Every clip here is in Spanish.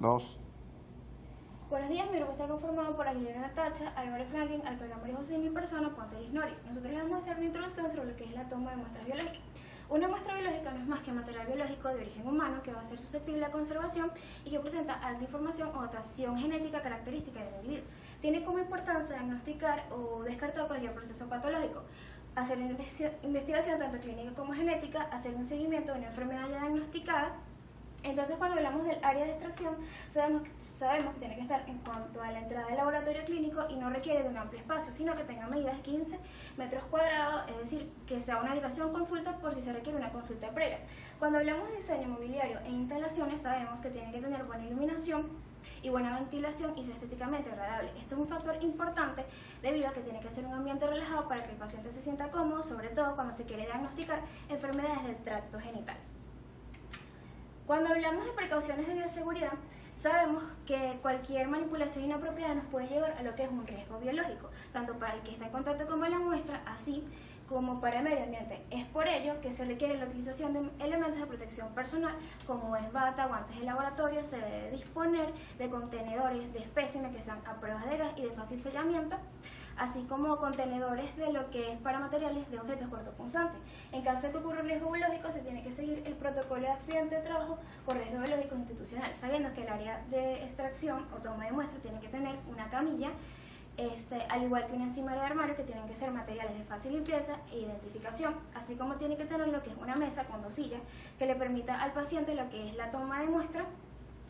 Dos. Buenos días, mi grupo está conformado por Aguilera Natacha, Álvaro Franklin, Alcalá María José y mi persona, Ponte Lisnori. Nosotros vamos a hacer una introducción sobre lo que es la toma de muestras biológicas. Una muestra biológica no es más que material biológico de origen humano que va a ser susceptible a conservación y que presenta alta información o dotación genética característica del individuo. Tiene como importancia diagnosticar o descartar cualquier proceso patológico, hacer una investigación tanto clínica como genética, hacer un seguimiento de una enfermedad ya diagnosticada. Entonces, cuando hablamos del área de extracción, sabemos que tiene que estar en cuanto a la entrada del laboratorio clínico y no requiere de un amplio espacio, sino que tenga medidas de 15 metros cuadrados, es decir, que sea una habitación consulta por si se requiere una consulta previa. Cuando hablamos de diseño mobiliario e instalaciones, sabemos que tiene que tener buena iluminación y buena ventilación y ser estéticamente agradable. Esto es un factor importante debido a que tiene que ser un ambiente relajado para que el paciente se sienta cómodo, sobre todo cuando se quiere diagnosticar enfermedades del tracto genital. Cuando hablamos de precauciones de bioseguridad, sabemos que cualquier manipulación inapropiada nos puede llevar a lo que es un riesgo biológico, tanto para el que está en contacto con la muestra, así como para el medio ambiente. Es por ello que se requiere la utilización de elementos de protección personal, como es bata, guantes de laboratorio. Se debe disponer de contenedores de espécimen que sean a prueba de gas y de fácil sellamiento, así como contenedores de lo que es para materiales de objetos cortopunzantes. En caso de que ocurra un riesgo biológico, se tiene que seguir el protocolo de accidente de trabajo con riesgo biológico institucional, sabiendo que el área de extracción o toma de muestra tiene que tener una camilla, al igual que una encimaria de armario, que tienen que ser materiales de fácil limpieza e identificación, así como tiene que tener lo que es una mesa con 2 sillas que le permita al paciente lo que es la toma de muestra,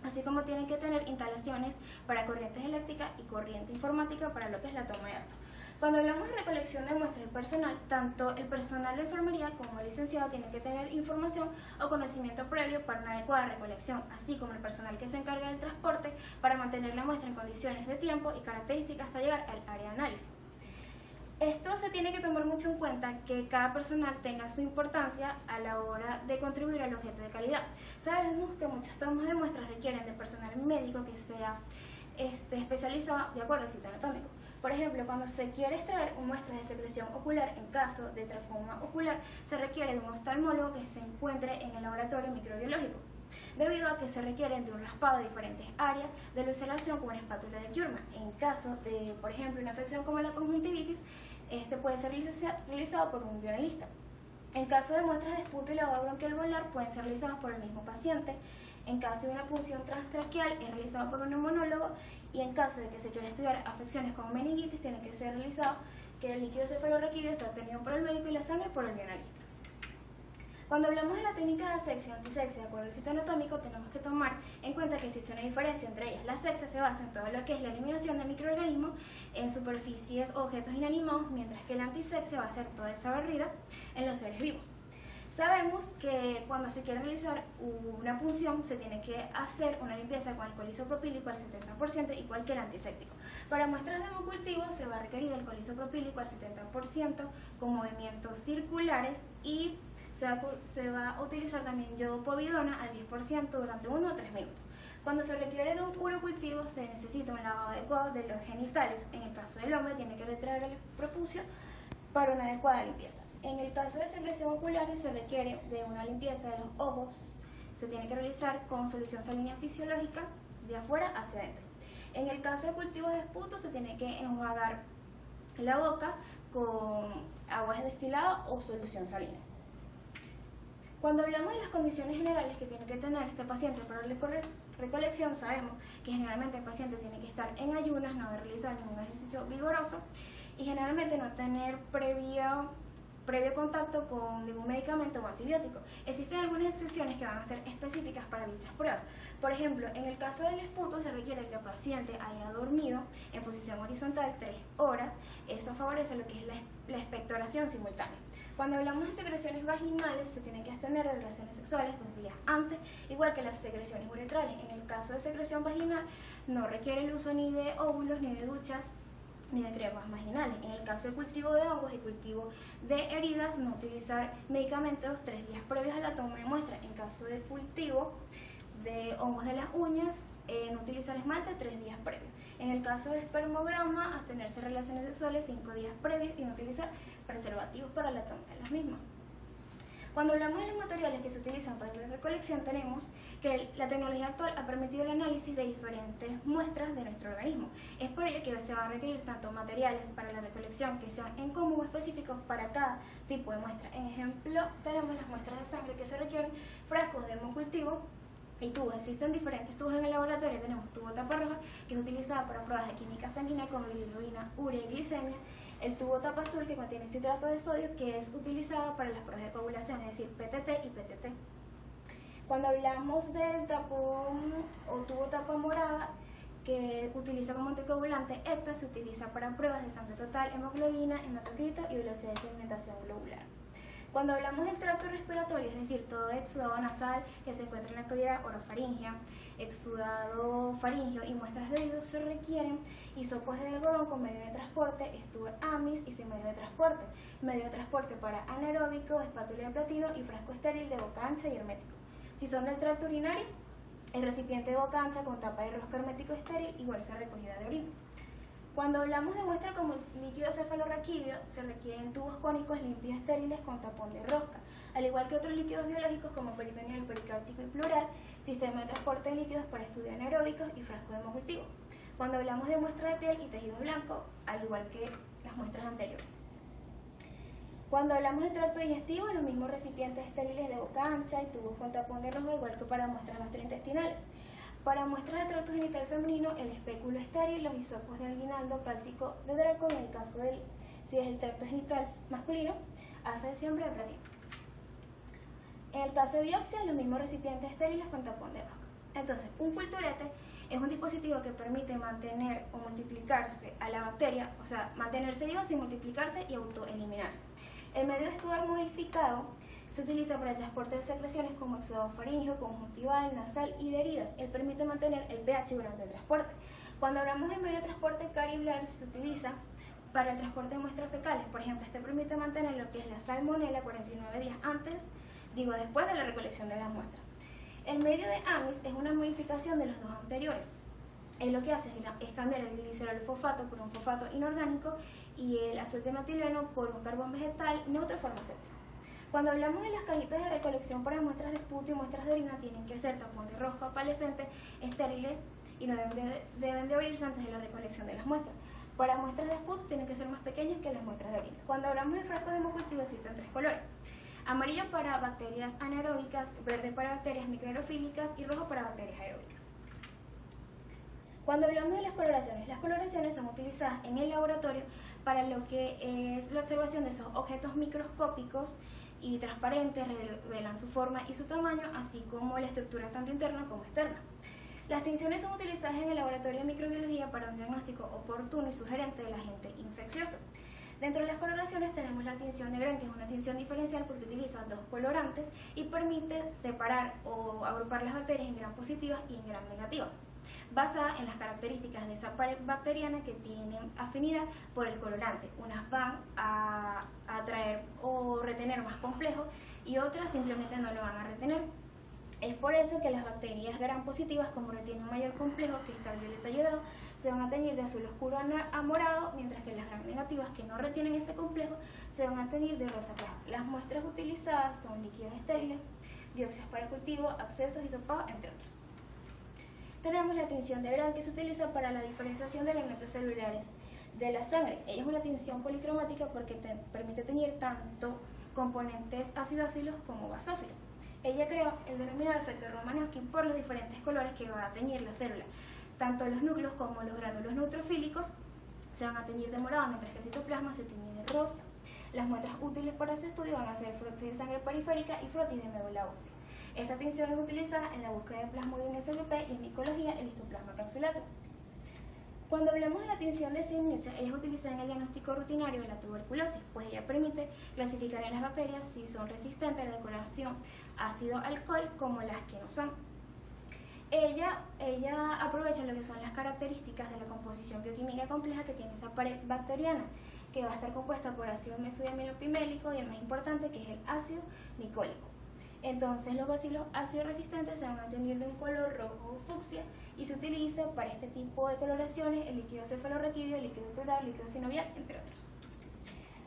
así como tienen que tener instalaciones para corrientes eléctricas y corriente informática para lo que es la toma de datos. Cuando hablamos de recolección de muestras del personal, tanto el personal de enfermería como el licenciado tienen que tener información o conocimiento previo para una adecuada recolección, así como el personal que se encarga del transporte para mantener la muestra en condiciones de tiempo y características hasta llegar al área de análisis. Esto se tiene que tomar mucho en cuenta, que cada personal tenga su importancia a la hora de contribuir al objeto de calidad. Sabemos que muchas tomas de muestras requieren de personal médico que sea especializado de acuerdo al sitio anatómico. Por ejemplo, cuando se quiere extraer muestras de secreción ocular en caso de tracoma ocular, se requiere de un oftalmólogo que se encuentre en el laboratorio microbiológico, debido a que se requieren de un raspado de diferentes áreas de luceración con una espátula de Jurman. En caso de, por ejemplo, una afección como la conjuntivitis, puede ser realizado por un bioanalista. En caso de muestras de esputo y lavado bronquial volar, pueden ser realizadas por el mismo paciente. En caso de una punción transtraqueal, es realizado por un neumonólogo, y en caso de que se quiera estudiar afecciones como meningitis, tiene que ser realizado que el líquido cefalorraquídeo sea obtenido por el médico y la sangre por el bioanalista. Cuando hablamos de la técnica de asepsia y antisepsia de acuerdo al sitio anatómico, tenemos que tomar en cuenta que existe una diferencia entre ellas. La asepsia se basa en todo lo que es la eliminación de microorganismos en superficies o objetos inanimados, mientras que la antisepsia va a ser toda esa barrida en los seres vivos. Sabemos que cuando se quiere realizar una punción se tiene que hacer una limpieza con alcohol isopropílico al 70%, igual que el antiséptico. Para muestras de hemocultivo se va a requerir alcohol isopropílico al 70% con movimientos circulares, y se va a utilizar también yodopovidona al 10% durante 1 o 3 minutos. Cuando se requiere de un urocultivo, se necesita un lavado adecuado de los genitales. En el caso del hombre, tiene que retraer el prepucio para una adecuada limpieza. En el caso de secreción ocular, se requiere de una limpieza de los ojos. Se tiene que realizar con solución salina fisiológica de afuera hacia adentro. En el caso de cultivos de esputo, se tiene que enjuagar la boca con agua destilada o solución salina. Cuando hablamos de las condiciones generales que tiene que tener este paciente para la recolección, sabemos que generalmente el paciente tiene que estar en ayunas, no realizar ningún ejercicio vigoroso y generalmente no tener previo contacto con ningún medicamento o antibiótico. Existen algunas excepciones que van a ser específicas para dichas pruebas. Por ejemplo, en el caso del esputo se requiere que el paciente haya dormido en posición horizontal 3 horas. Esto favorece lo que es la expectoración simultánea. Cuando hablamos de secreciones vaginales, se tienen que abstener de relaciones sexuales 2 días antes, igual que las secreciones uretrales. En el caso de secreción vaginal, no requiere el uso ni de óvulos, ni de duchas, ni de cremas vaginales. En el caso de cultivo de hongos y cultivo de heridas, no utilizar medicamentos 3 días previos a la toma de muestra. En caso de cultivo de hongos de las uñas, no utilizar esmalte 3 días previos. En el caso de espermograma, abstenerse de relaciones sexuales 5 días previos y no utilizar preservativos para la toma de las mismas. Cuando hablamos de los materiales que se utilizan para la recolección, tenemos que la tecnología actual ha permitido el análisis de diferentes muestras de nuestro organismo. Es por ello que se van a requerir tanto materiales para la recolección que sean en común o específicos para cada tipo de muestra. En ejemplo, tenemos las muestras de sangre que se requieren, frascos de hemocultivo y tubos. Existen diferentes tubos en el laboratorio. Tenemos tubo tapa roja, que es utilizado para pruebas de química sanguínea como bilirrubina, urea y glicemia. El tubo tapa azul, que contiene citrato de sodio, que es utilizado para las pruebas de coagulación, es decir, PTT y PTT. Cuando hablamos del tapón o tubo tapa morada, que utiliza como anticoagulante ETA, se utiliza para pruebas de sangre total, hemoglobina, hematocrito y velocidad de sedimentación globular. Cuando hablamos del tracto respiratorio, es decir, todo exudado nasal que se encuentra en la cavidad orofaringea, exudado faríngeo y muestras de oído, se requieren hisopos de algodón con medio de transporte, Stuart Amis y sin medio de transporte para anaeróbico, espátula de platino y frasco estéril de boca ancha y hermético. Si son del tracto urinario, el recipiente de boca ancha con tapa de rosca hermético estéril, igual sea recogida de orina. Cuando hablamos de muestra como líquido cefalorraquídeo, se requieren tubos cónicos limpios estériles con tapón de rosca, al igual que otros líquidos biológicos como peritoneal, pericártico y pleural, sistema de transporte de líquidos para estudios anaeróbicos y frasco de hemocultivo. Cuando hablamos de muestra de piel y tejido blanco, al igual que las muestras anteriores. Cuando hablamos de tracto digestivo, los mismos recipientes estériles de boca ancha y tubos con tapón de rosca, igual que para muestras gastrointestinales. Para muestras de tracto genital femenino, el espéculo estéril, los hisopos de alginaldo, cálcico de Draco, en el caso del, si es el tracto genital masculino, hace siempre el platino. En el caso de biopsia, los mismos recipientes estériles con tapón de rosca. Entonces, un culturete es un dispositivo que permite mantener o multiplicarse a la bacteria, o sea, mantenerse viva sin multiplicarse y autoeliminarse. El medio de Stuart modificado se utiliza para el transporte de secreciones como exudado faríngeo, conjuntival, nasal y de heridas. Él permite mantener el pH durante el transporte. Cuando hablamos de medio de transporte Cari-Blair, se utiliza para el transporte de muestras fecales. Por ejemplo, este permite mantener lo que es la salmonela 49 días después de la recolección de las muestras. El medio de Amis es una modificación de los dos anteriores. Él lo que hace es cambiar el glicerol fosfato por un fosfato inorgánico y el azul de metileno por un carbón vegetal neutro farmacéutico. Cuando hablamos de las cajitas de recolección para muestras de esputo y muestras de orina, tienen que ser tapón de rosca opalescente, estériles y no deben de abrirse antes de la recolección de las muestras. Para muestras de esputo tienen que ser más pequeñas que las muestras de orina. Cuando hablamos de frascos de hemocultivo existen tres colores: amarillo para bacterias anaeróbicas, verde para bacterias microaerofílicas y rojo para bacterias aeróbicas. Cuando hablamos de las coloraciones son utilizadas en el laboratorio para lo que es la observación de esos objetos microscópicos y transparentes, revelan su forma y su tamaño, así como la estructura tanto interna como externa. Las tinciones son utilizadas en el laboratorio de microbiología para un diagnóstico oportuno y sugerente del agente infeccioso. Dentro de las coloraciones tenemos la tinción de Gren, que es una tinción diferencial porque utiliza dos colorantes y permite separar o agrupar las bacterias en gram positivas y en gram negativas, basada en las características de esa pared bacteriana que tienen afinidad por el colorante. Unas van a atraer o retener más complejo y otras simplemente no lo van a retener. Es por eso que las bacterias gram positivas, como retienen mayor complejo, cristal violeta yodado, se van a teñir de azul oscuro a morado, mientras que las gram negativas, que no retienen ese complejo, se van a teñir de rosa claro. Las muestras utilizadas son líquidos estériles, biopsias para cultivo, accesos, hisopados, entre otros. Tenemos la tinción de Gran, que se utiliza para la diferenciación de elementos celulares de la sangre. Ella es una tinción policromática porque permite teñir tanto componentes acidófilos como basófilos. Ella creó el denominado efecto Romanowsky por los diferentes colores que va a teñir la célula. Tanto los núcleos como los gránulos neutrofílicos se van a teñir de morado, mientras que el citoplasma se teñe de rosa. Las muestras útiles para este estudio van a ser frotis de sangre periférica y frotis de médula ósea. Esta tinción es utilizada en la búsqueda de plasmodium SVP y en micología el histoplasma capsulato. Cuando hablamos de la tinción de Siemens, ella es utilizada en el diagnóstico rutinario de la tuberculosis, pues ella permite clasificar en las bacterias si son resistentes a la decoloración ácido-alcohol como las que no son. Ella aprovecha lo que son las características de la composición bioquímica compleja que tiene esa pared bacteriana, que va a estar compuesta por ácido mesodiaminopimélico y el más importante, que es el ácido micólico. Entonces los bacilos ácido resistentes se van a teñir de un color rojo o fucsia y se utiliza para este tipo de coloraciones el líquido cefalorraquídeo, el líquido pleural, el líquido sinovial, entre otros.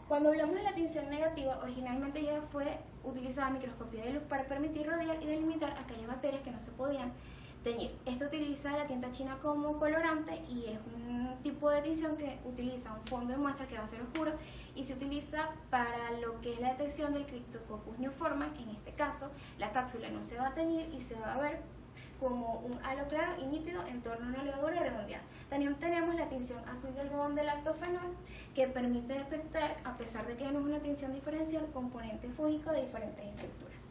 Cuando hablamos de la tinción negativa, originalmente ya fue utilizada microscopía de luz para permitir rodear y delimitar aquellas bacterias que no se podían teñir. Esto utiliza la tinta china como colorante y es un tipo de tinción que utiliza un fondo de muestra que va a ser oscuro y se utiliza para lo que es la detección del Cryptococcus neoformans. En este caso, la cápsula no se va a teñir y se va a ver como un halo claro y nítido en torno a una levadura redondeada. También tenemos la tinción azul de algodón de lactofenol, que permite detectar, a pesar de que no es una tinción diferencial, componentes fúngicos de diferentes estructuras.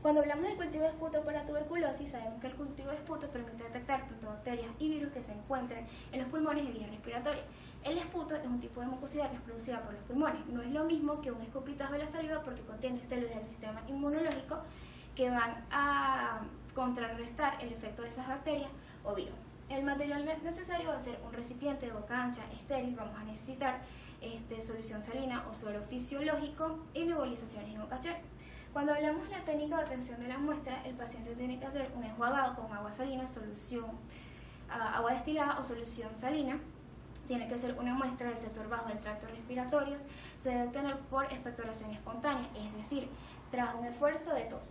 Cuando hablamos del cultivo de esputo para tuberculosis, sabemos que el cultivo de esputo permite detectar tanto bacterias y virus que se encuentran en los pulmones y vías respiratorias. El esputo es un tipo de mucosidad que es producida por los pulmones. No es lo mismo que un escupitajo de la saliva porque contiene células del sistema inmunológico que van a contrarrestar el efecto de esas bacterias o virus. El material necesario va a ser un recipiente de boca ancha, estéril. Vamos a necesitar solución salina o suero fisiológico y nebulizaciones en ocasiones. Cuando hablamos de la técnica de obtención de la muestra, el paciente tiene que hacer un enjuagado con agua salina, agua destilada o solución salina. Tiene que ser una muestra del sector bajo del tracto respiratorio. Se debe obtener por expectoración espontánea, es decir, tras un esfuerzo de tos.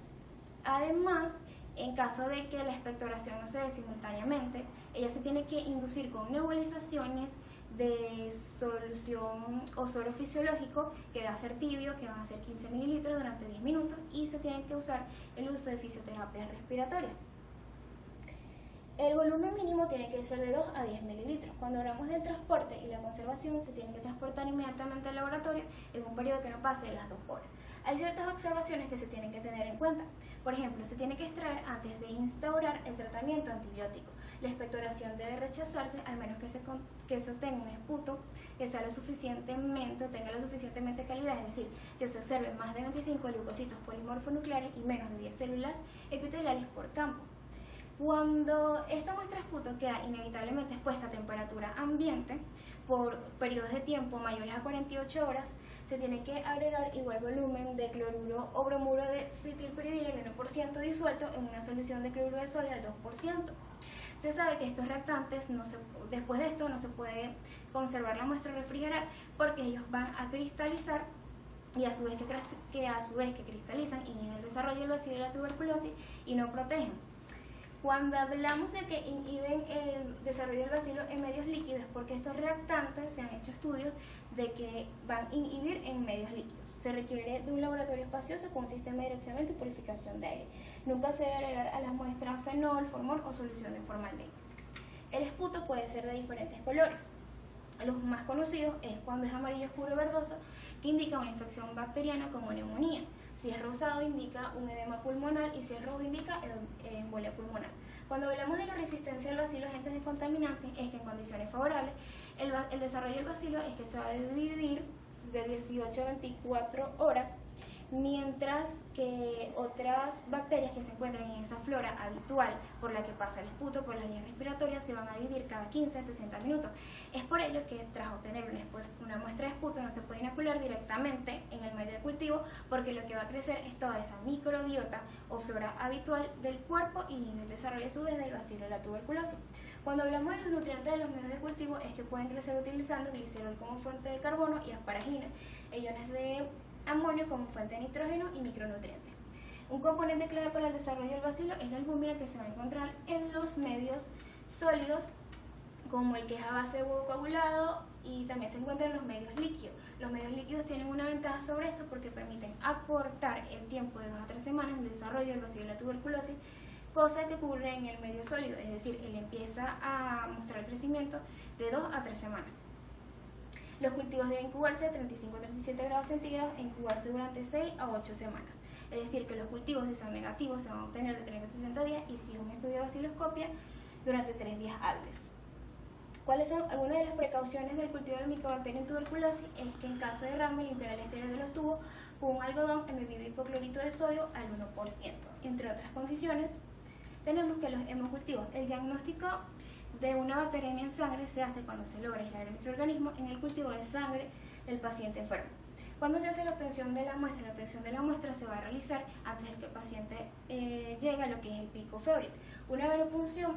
Además, en caso de que la expectoración no se dé simultáneamente, ella se tiene que inducir con nebulizaciones de solución o suero fisiológico que va a ser tibio, que van a ser 15 mililitros durante 10 minutos y se tiene que usar el uso de fisioterapia respiratoria. El volumen mínimo tiene que ser de 2 a 10 mililitros. Cuando hablamos del transporte y la conservación, se tiene que transportar inmediatamente al laboratorio en un periodo que no pase de las 2 horas. Hay ciertas observaciones que se tienen que tener en cuenta. Por ejemplo, se tiene que extraer antes de instaurar el tratamiento antibiótico. La expectoración debe rechazarse al menos que se obtenga un esputo que sea tenga lo suficientemente calidad, es decir, que se observe más de 25 leucocitos polimorfonucleares y menos de 10 células epiteliales por campo. Cuando esta muestra de esputo queda inevitablemente expuesta a temperatura ambiente por periodos de tiempo mayores a 48 horas, se tiene que agregar igual volumen de cloruro o bromuro de cetilpiridina, el 1% disuelto en una solución de cloruro de sodio al 2%. Se sabe que estos reactantes, después de esto, no se puede conservar la muestra o refrigerar porque ellos van a cristalizar y a su vez que cristalizan inhiben el desarrollo del bacilo de la tuberculosis y no protegen. Cuando hablamos de que inhiben el desarrollo del bacilo en medios líquidos, porque estos reactantes se han hecho estudios de que van a inhibir en medios líquidos. Se requiere de un laboratorio espacioso con un sistema de direccionamiento y purificación de aire. Nunca se debe agregar a las muestras fenol, formol o solución de formaldehído. El esputo puede ser de diferentes colores. Los más conocidos es cuando es amarillo oscuro verdoso, que indica una infección bacteriana como neumonía. Si es rosado indica un edema pulmonar y si es rojo indica embolia pulmonar. Cuando hablamos de la resistencia al bacilo a agentes descontaminantes es que en condiciones favorables el desarrollo del bacilo es que se va a dividir de 18 a 24 horas, mientras que otras bacterias que se encuentran en esa flora habitual por la que pasa el esputo por las vías respiratorias se van a dividir cada 15 a 60 minutos. Es por ello que tras obtener una muestra de esputo no se puede inocular directamente en el medio de cultivo porque lo que va a crecer es toda esa microbiota o flora habitual del cuerpo y el desarrollo a su vez del bacilo de la tuberculosis. Cuando hablamos de los nutrientes de los medios de cultivo es que pueden crecer utilizando glicerol como fuente de carbono y asparagina, iones de amonio como fuente de nitrógeno y micronutrientes. Un componente clave para el desarrollo del bacilo es la albúmina que se va a encontrar en los medios sólidos como el que es a base de huevo coagulado y también se encuentra en los medios líquidos. Los medios líquidos tienen una ventaja sobre esto porque permiten acortar el tiempo de 2 a 3 semanas en el desarrollo del bacilo de la tuberculosis, cosa que ocurre en el medio sólido, es decir, él empieza a mostrar el crecimiento de 2 a 3 semanas. Los cultivos deben incubarse de 35 a 37 grados centígrados e incubarse durante 6 a 8 semanas. Es decir, que los cultivos, si son negativos, se van a obtener de 30 a 60 días y si es un estudio de baciloscopia, durante 3 días hábiles. ¿Cuáles son algunas de las precauciones del cultivo de Mycobacterium en tuberculosis? Es que en caso de derrame, limpiar el exterior de los tubos con un algodón embebido de hipoclorito de sodio al 1%. Entre otras condiciones, tenemos que los hemocultivos, el diagnóstico de una bacteriemia en sangre se hace cuando se logra aislar el microorganismo en el cultivo de sangre del paciente enfermo. Cuando se hace la obtención de la muestra, se va a realizar antes de que el paciente llegue a lo que es el pico febril. Una venopunción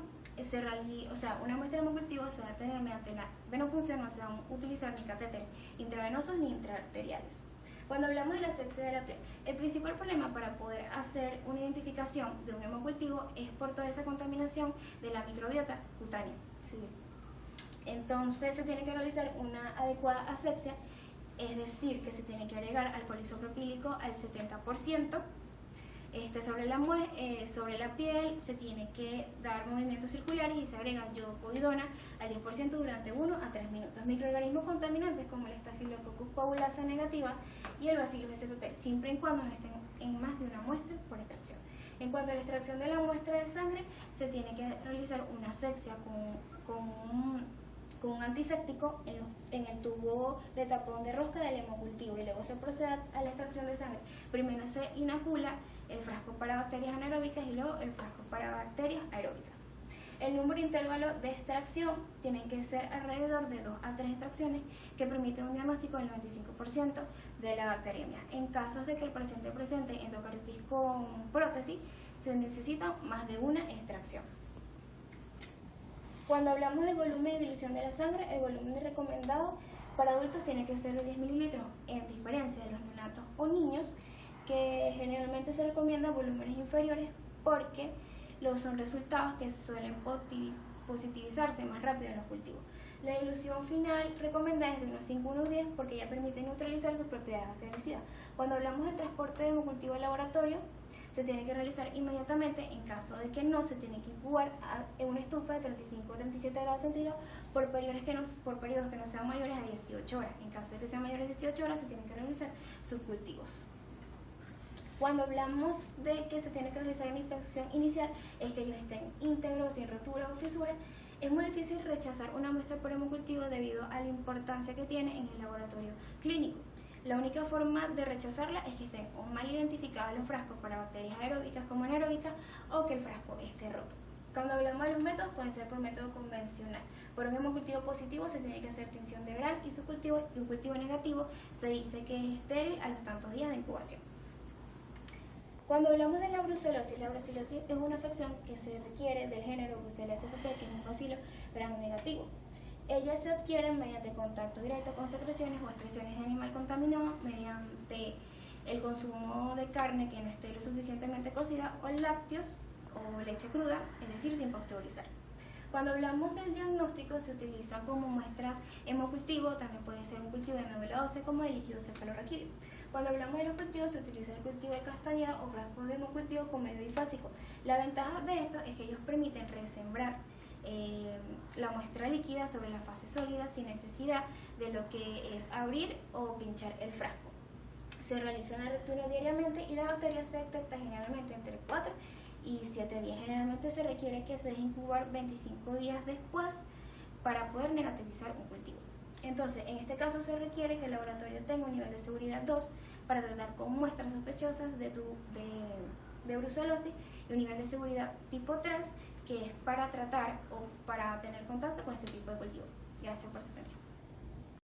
una muestra de hemocultivo se va a tener mediante la venopunción, no se van a utilizar ni catéteres intravenosos ni intraarteriales. Cuando hablamos de la asepsia de la piel, el principal problema para poder hacer una identificación de un hemocultivo es por toda esa contaminación de la microbiota cutánea. ¿Sí? Entonces se tiene que realizar una adecuada asepsia, es decir, que se tiene que agregar alcohol isopropílico al 70%. Sobre la piel se tiene que dar movimientos circulares y se agrega yodopovidona al 10% durante 1 a 3 minutos. Microorganismos contaminantes como el Staphylococcus coagulasa negativa y el Bacillus spp, siempre y cuando no estén en más de una muestra por extracción. En cuanto a la extracción de la muestra de sangre, se tiene que realizar una asepsia con un antiséptico en el tubo de tapón de rosca del hemocultivo y luego se procede a la extracción de sangre. Primero se inocula el frasco para bacterias anaeróbicas y luego el frasco para bacterias aeróbicas. El número intervalo de extracción tiene que ser alrededor de 2 a 3 extracciones que permiten un diagnóstico del 95% de la bacteriemia. En casos de que el paciente presente endocarditis con prótesis, se necesita más de una extracción. Cuando hablamos del volumen de dilución de la sangre, el volumen recomendado para adultos tiene que ser de 10 mililitros, en diferencia de los neonatos o niños, que generalmente se recomiendan volúmenes inferiores porque son resultados que suelen positivizarse más rápido en los cultivos. La dilución final recomendada es de unos 5 a unos 10 porque ya permite neutralizar sus propiedades bactericidas. Cuando hablamos de transporte de hemocultivo al laboratorio, se tiene que realizar inmediatamente. En caso de que no, se tiene que incubar en una estufa de 35 o 37 grados centígrados por periodos que no sean mayores a 18 horas. En caso de que sean mayores a 18 horas, se tienen que realizar sus cultivos. Cuando hablamos de que se tiene que realizar una inspección inicial, es que ellos estén íntegros, sin roturas o fisuras. Es muy difícil rechazar una muestra por hemocultivo debido a la importancia que tiene en el laboratorio clínico. La única forma de rechazarla es que estén o mal identificados los frascos para bacterias aeróbicas como anaeróbicas o que el frasco esté roto. Cuando hablamos de los métodos, pueden ser por método convencional. Por un hemocultivo positivo se tiene que hacer tinción de Gram y subcultivo, y un cultivo negativo se dice que es estéril a los tantos días de incubación. Cuando hablamos de la brucelosis es una afección que se requiere del género Brucella spp, que es un bacilo gram negativo. Ellas se adquieren mediante contacto directo con secreciones o excreciones de animal contaminado mediante el consumo de carne que no esté lo suficientemente cocida o lácteos o leche cruda, es decir, sin pasteurizar. Cuando hablamos del diagnóstico se utiliza como muestras hemocultivo, también puede ser un cultivo de médula ósea como el líquido cefalorraquídeo. Cuando hablamos de los cultivos se utiliza el cultivo de castañeda o frasco de hemocultivo con medio bifásico. La ventaja de esto es que ellos permiten resembrar la muestra líquida sobre la fase sólida sin necesidad de lo que es abrir o pinchar el frasco. Se realiza una lectura diariamente y la bacteria se detecta generalmente entre 4 y 7 días. Generalmente se requiere que se deje incubar 25 días después para poder negativizar un cultivo. Entonces, en este caso se requiere que el laboratorio tenga un nivel de seguridad 2 para tratar con muestras sospechosas de brucelosis y un nivel de seguridad tipo 3 que es para tratar o para tener contacto con este tipo de cultivo. Gracias por su atención.